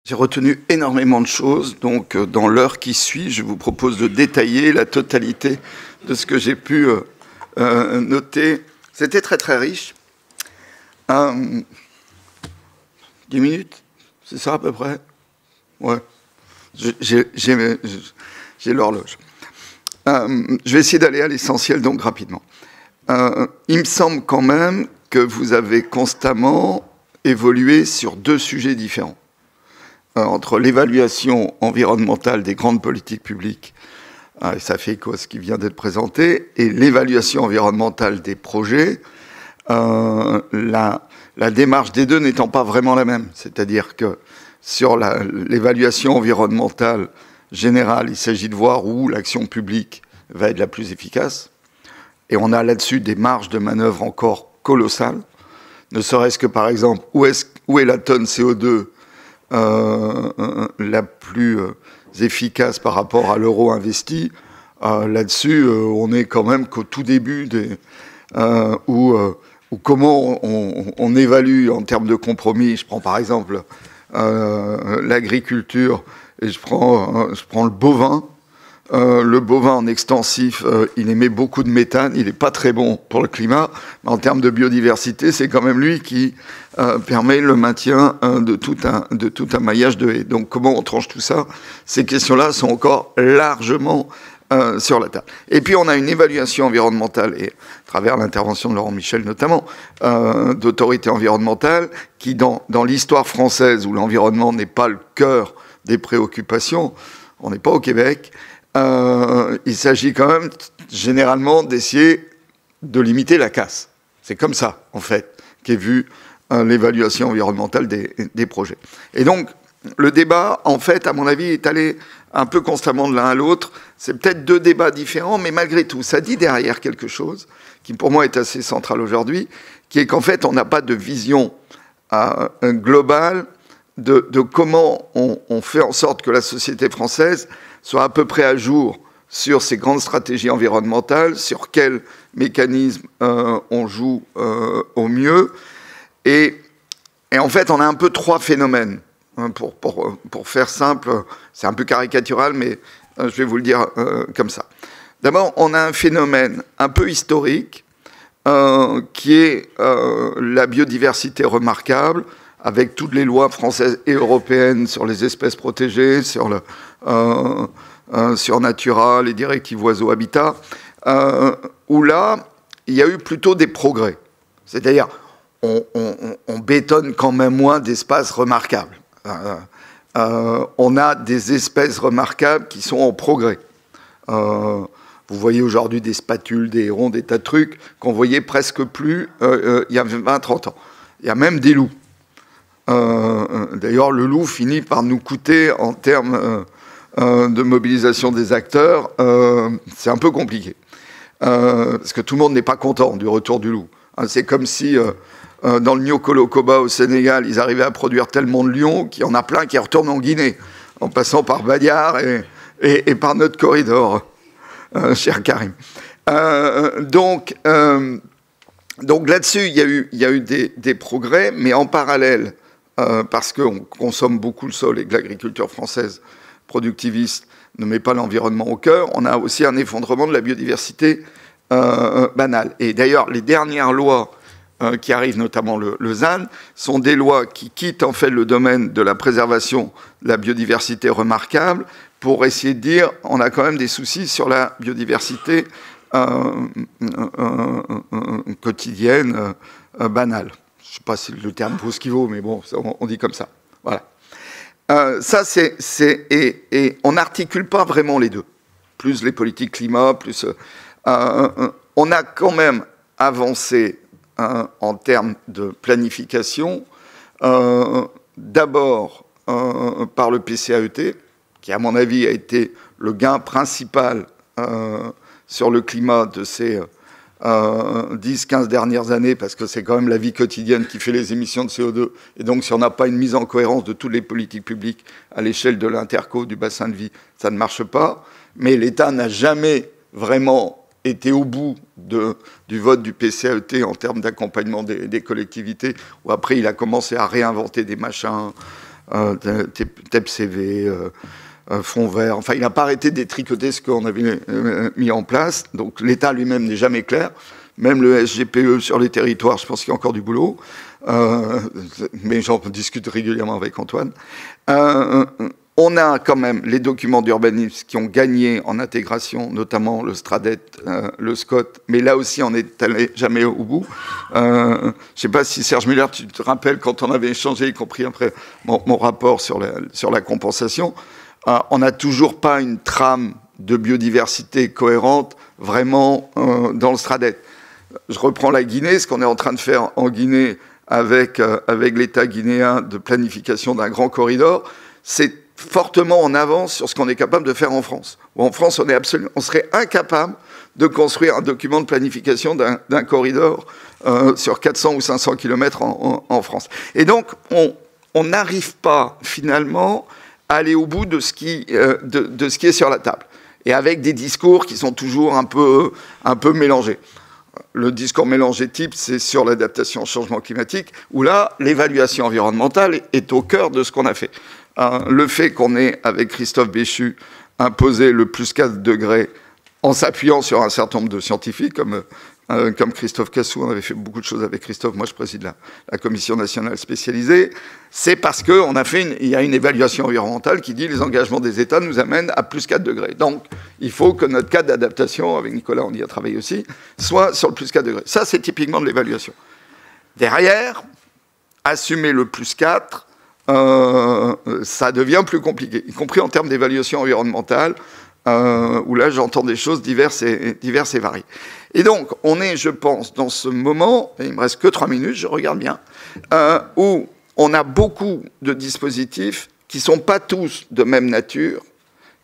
J'ai retenu énormément de choses, donc dans l'heure qui suit, je vous propose de détailler la totalité de ce que j'ai pu noter. C'était très très riche. 10 minutes, c'est ça à peu près? Ouais, j'ai l'horloge. Je vais essayer d'aller à l'essentiel donc rapidement. Il me semble quand même que vous avez constamment évolué sur deux sujets différents. Entre l'évaluation environnementale des grandes politiques publiques, et ça fait écho à ce qui vient d'être présenté, et l'évaluation environnementale des projets, la démarche des deux n'étant pas vraiment la même. C'est-à-dire que sur l'évaluation environnementale générale, il s'agit de voir où l'action publique va être la plus efficace, et on a là-dessus des marges de manœuvre encore colossales, ne serait-ce que par exemple, où est la tonne CO2 la plus efficace par rapport à l'euro investi. Là-dessus, on est quand même qu'au tout début où comment on évalue en termes de compromis. Je prends par exemple l'agriculture et je prends le bovin. Le bovin en extensif, il émet beaucoup de méthane, il n'est pas très bon pour le climat, mais en termes de biodiversité, c'est quand même lui qui permet le maintien de tout un maillage de haies. Donc comment on tranche tout ça? Ces questions-là sont encore largement sur la table. Et puis on a une évaluation environnementale, et à travers l'intervention de Laurent Michel notamment, d'autorité environnementale, qui dans l'histoire française, où l'environnement n'est pas le cœur des préoccupations, on n'est pas au Québec, il s'agit quand même généralement d'essayer de limiter la casse. C'est comme ça, en fait, qu'est vue l'évaluation environnementale des projets. Et donc, le débat, en fait, à mon avis, est allé un peu constamment de l'un à l'autre. C'est peut-être deux débats différents, mais malgré tout, ça dit derrière quelque chose qui, pour moi, est assez central aujourd'hui, qui est qu'en fait, on n'a pas de vision globale de comment on fait en sorte que la société française soit à peu près à jour sur ces grandes stratégies environnementales, sur quels mécanismes on joue au mieux. Et en fait, on a un peu trois phénomènes. Pour faire simple, c'est un peu caricatural, mais je vais vous le dire comme ça. D'abord, on a un phénomène un peu historique qui est la biodiversité remarquable, avec toutes les lois françaises et européennes sur les espèces protégées, sur Natura, les directives oiseaux-habitat, où là, il y a eu plutôt des progrès. C'est-à-dire, on bétonne quand même moins d'espaces remarquables. On a des espèces remarquables qui sont en progrès. Vous voyez aujourd'hui des spatules, des hérons, des tas de trucs qu'on voyait presque plus il y a 20-30 ans. Il y a même des loups. D'ailleurs, le loup finit par nous coûter en termes de mobilisation des acteurs. C'est un peu compliqué. Parce que tout le monde n'est pas content du retour du loup. C'est comme si, dans le Niokolo-Koba au Sénégal, ils arrivaient à produire tellement de lions qu'il y en a plein qui retournent en Guinée, en passant par Badiar et par notre corridor, cher Karim. Donc là-dessus, il y a eu des progrès, mais en parallèle, parce qu'on consomme beaucoup le sol et que l'agriculture française productiviste ne met pas l'environnement au cœur, on a aussi un effondrement de la biodiversité banale. Et d'ailleurs, les dernières lois qui arrivent, notamment le ZAN, sont des lois qui quittent en fait le domaine de la préservation de la biodiversité remarquable pour essayer de dire on a quand même des soucis sur la biodiversité quotidienne, banale. Je ne sais pas si le terme vaut ce qu'il vaut, mais bon, on dit comme ça. Voilà. Ça, et on n'articule pas vraiment les deux. Plus les politiques climat, plus... on a quand même avancé en termes de planification, d'abord par le PCAET, qui, à mon avis, a été le gain principal sur le climat de ces 10-15 dernières années, parce que c'est quand même la vie quotidienne qui fait les émissions de CO2. Et donc, si on n'a pas une mise en cohérence de toutes les politiques publiques à l'échelle de l'interco, du bassin de vie, ça ne marche pas. Mais l'État n'a jamais vraiment été au bout du vote du PCAET en termes d'accompagnement des collectivités, où après, il a commencé à réinventer des machins TEPCV, Fonds vert. Enfin, il n'a pas arrêté de détricoter ce qu'on avait mis en place. Donc l'État lui-même n'est jamais clair. Même le SGPE sur les territoires, je pense qu'il y a encore du boulot. Mais j'en discute régulièrement avec Antoine. On a quand même les documents d'urbanisme qui ont gagné en intégration, notamment le STRADET, le SCOT, mais là aussi on n'est allé jamais au bout. Je ne sais pas si Serge Muller, tu te rappelles quand on avait échangé, y compris après mon rapport sur la compensation, on n'a toujours pas une trame de biodiversité cohérente vraiment dans le STRADET. Je reprends la Guinée, ce qu'on est en train de faire en Guinée avec l'État guinéen de planification d'un grand corridor, c'est fortement en avance sur ce qu'on est capable de faire en France. En France, on serait incapable de construire un document de planification d'un corridor sur 400 ou 500 km en France. Et donc, on n'arrive pas finalement à aller au bout de ce qui est sur la table. Et avec des discours qui sont toujours un peu mélangés. Le discours mélangé type, c'est sur l'adaptation au changement climatique, où là, l'évaluation environnementale est au cœur de ce qu'on a fait. Le fait qu'on ait, avec Christophe Béchu, imposé le plus 4 degrés en s'appuyant sur un certain nombre de scientifiques, comme Christophe Cassou, on avait fait beaucoup de choses avec Christophe, moi je préside la commission nationale spécialisée, c'est parce qu'il y a une évaluation environnementale qui dit les engagements des États nous amènent à plus 4 degrés. Donc il faut que notre cadre d'adaptation, avec Nicolas on y a travaillé aussi, soit sur le plus 4 degrés. Ça c'est typiquement de l'évaluation. Derrière, assumer le plus 4, ça devient plus compliqué, y compris en termes d'évaluation environnementale, où là j'entends des choses diverses et variées. Et donc on est, je pense, dans ce moment, et il me reste que 3 minutes, je regarde bien, où on a beaucoup de dispositifs qui ne sont pas tous de même nature,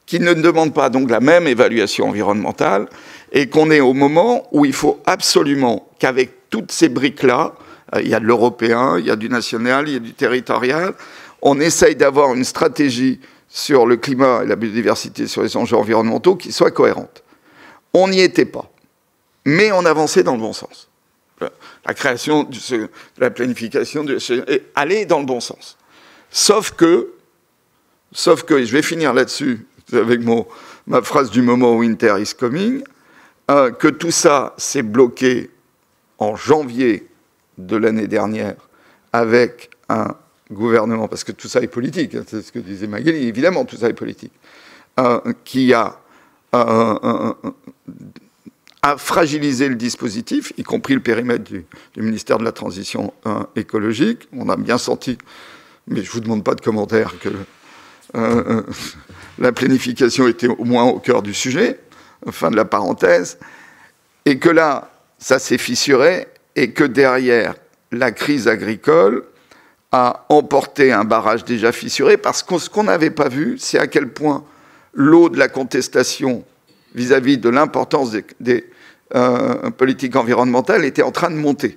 qui ne demandent pas donc la même évaluation environnementale, et qu'on est au moment où il faut absolument qu'avec toutes ces briques-là, il y a de l'européen, il y a du national, il y a du territorial. On essaye d'avoir une stratégie sur le climat et la biodiversité, sur les enjeux environnementaux, qui soit cohérente. On n'y était pas, mais on avançait dans le bon sens. La création de la planification allait dans le bon sens. Sauf que, et je vais finir là-dessus, avec ma phrase du moment, Winter is coming, que tout ça s'est bloqué en janvier de l'année dernière avec un gouvernement, parce que tout ça est politique, c'est ce que disait Magali, évidemment tout ça est politique, qui a fragilisé le dispositif, y compris le périmètre du ministère de la Transition écologique. On a bien senti, mais je ne vous demande pas de commentaires, que la planification était au moins au cœur du sujet, fin de la parenthèse, et que là, ça s'est fissuré, et que derrière, la crise agricole a emporté un barrage déjà fissuré, parce que ce qu'on n'avait pas vu, c'est à quel point l'eau de la contestation vis-à-vis de l'importance des politiques environnementales était en train de monter.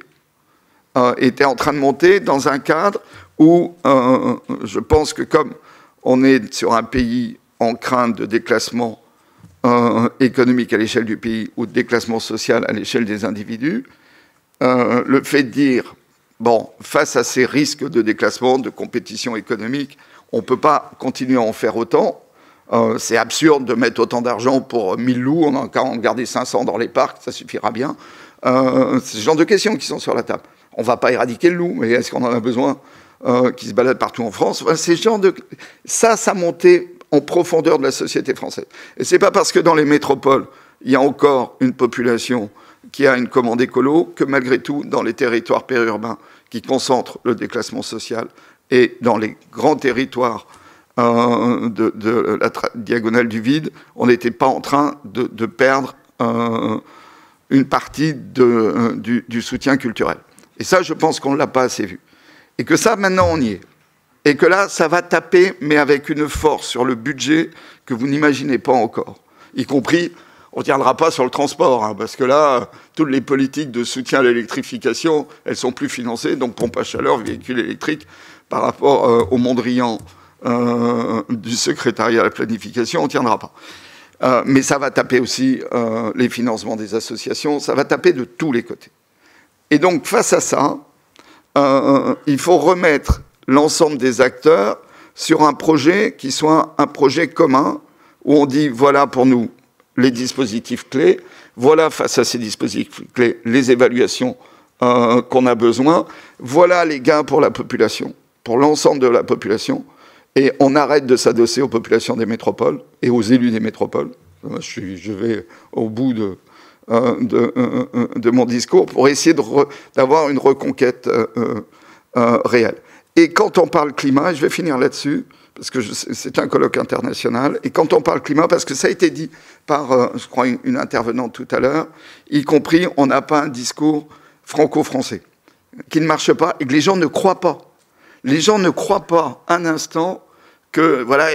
Était en train de monter dans un cadre où je pense que comme on est sur un pays en crainte de déclassement économique à l'échelle du pays ou de déclassement social à l'échelle des individus, le fait de dire, bon, face à ces risques de déclassement, de compétition économique, on ne peut pas continuer à en faire autant. C'est absurde de mettre autant d'argent pour 1000 loups, on a qu'à en garder 500 dans les parcs, ça suffira bien. C'est ce genre de questions qui sont sur la table. On ne va pas éradiquer le loup, mais est-ce qu'on en a besoin qui se balade partout en France? Ça montait en profondeur de la société française. Et ce n'est pas parce que dans les métropoles, il y a encore une population qui a une commande écolo que malgré tout, dans les territoires périurbains qui concentrent le déclassement social et dans les grands territoires de la diagonale du vide, on n'était pas en train de perdre une partie du soutien culturel. Et ça, je pense qu'on ne l'a pas assez vu. Et que ça, maintenant, on y est. Et que là, ça va taper, mais avec une force sur le budget que vous n'imaginez pas encore. Y compris, on ne tiendra pas sur le transport, hein, parce que là, toutes les politiques de soutien à l'électrification, elles ne sont plus financées, donc pompe à chaleur, véhicules électriques, par rapport au Mondrian du secrétariat à la planification, on ne tiendra pas. Mais ça va taper aussi les financements des associations, ça va taper de tous les côtés. Et donc, face à ça, il faut remettre l'ensemble des acteurs sur un projet qui soit un projet commun, où on dit, voilà pour nous les dispositifs clés, voilà face à ces dispositifs clés les évaluations qu'on a besoin, voilà les gains pour la population, pour l'ensemble de la population, et on arrête de s'adosser aux populations des métropoles et aux élus des métropoles. Je vais au bout de mon discours pour essayer d'avoir une reconquête réelle. Et quand on parle climat, et je vais finir là-dessus, parce que c'est un colloque international, et quand on parle climat, parce que ça a été dit par, je crois, une intervenante tout à l'heure, y compris, on n'a pas un discours franco-français, qui ne marche pas, et que les gens ne croient pas. Les gens ne croient pas un instant que, voilà,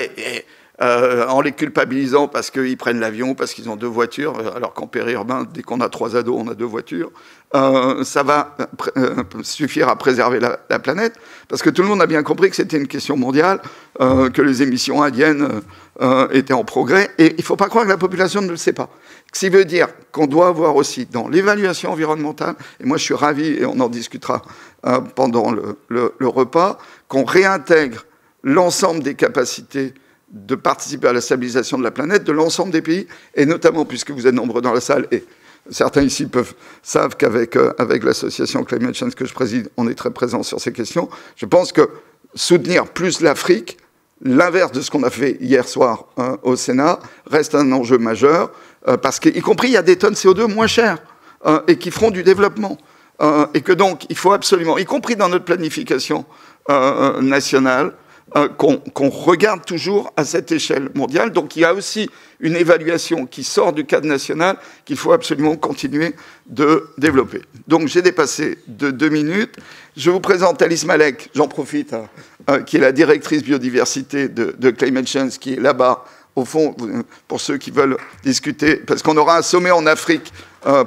en les culpabilisant parce qu'ils prennent l'avion, parce qu'ils ont 2 voitures, alors qu'en périurbain, dès qu'on a 3 ados, on a 2 voitures, ça va suffire à préserver la planète, parce que tout le monde a bien compris que c'était une question mondiale, que les émissions indiennes étaient en progrès, et il ne faut pas croire que la population ne le sait pas. Ce qui veut dire qu'on doit avoir aussi dans l'évaluation environnementale, et moi je suis ravi, et on en discutera pendant le repas, qu'on réintègre l'ensemble des capacités de participer à la stabilisation de la planète, de l'ensemble des pays, et notamment, puisque vous êtes nombreux dans la salle, et certains ici savent qu'avec l'association Climate Change que je préside, on est très présent sur ces questions. Je pense que soutenir plus l'Afrique, l'inverse de ce qu'on a fait hier soir au Sénat, reste un enjeu majeur, parce qu'y compris, il y a des tonnes CO2 moins chères, et qui feront du développement. Et que donc, il faut absolument, y compris dans notre planification nationale, qu'on regarde toujours à cette échelle mondiale. Donc il y a aussi une évaluation qui sort du cadre national qu'il faut absolument continuer de développer. Donc j'ai dépassé de 2 minutes. Je vous présente Alice Malek, j'en profite, qui est la directrice biodiversité de Climate Change, qui est là-bas, au fond, pour ceux qui veulent discuter, parce qu'on aura un sommet en Afrique,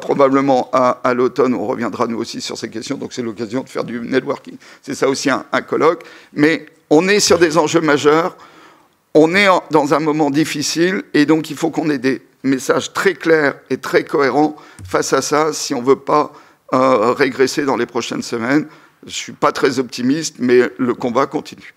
probablement à l'automne, on reviendra nous aussi sur ces questions, donc c'est l'occasion de faire du networking. C'est ça aussi un colloque. Mais on est sur des enjeux majeurs, on est dans un moment difficile, et donc il faut qu'on ait des messages très clairs et très cohérents face à ça, si on ne veut pas régresser dans les prochaines semaines. Je ne suis pas très optimiste, mais le combat continue.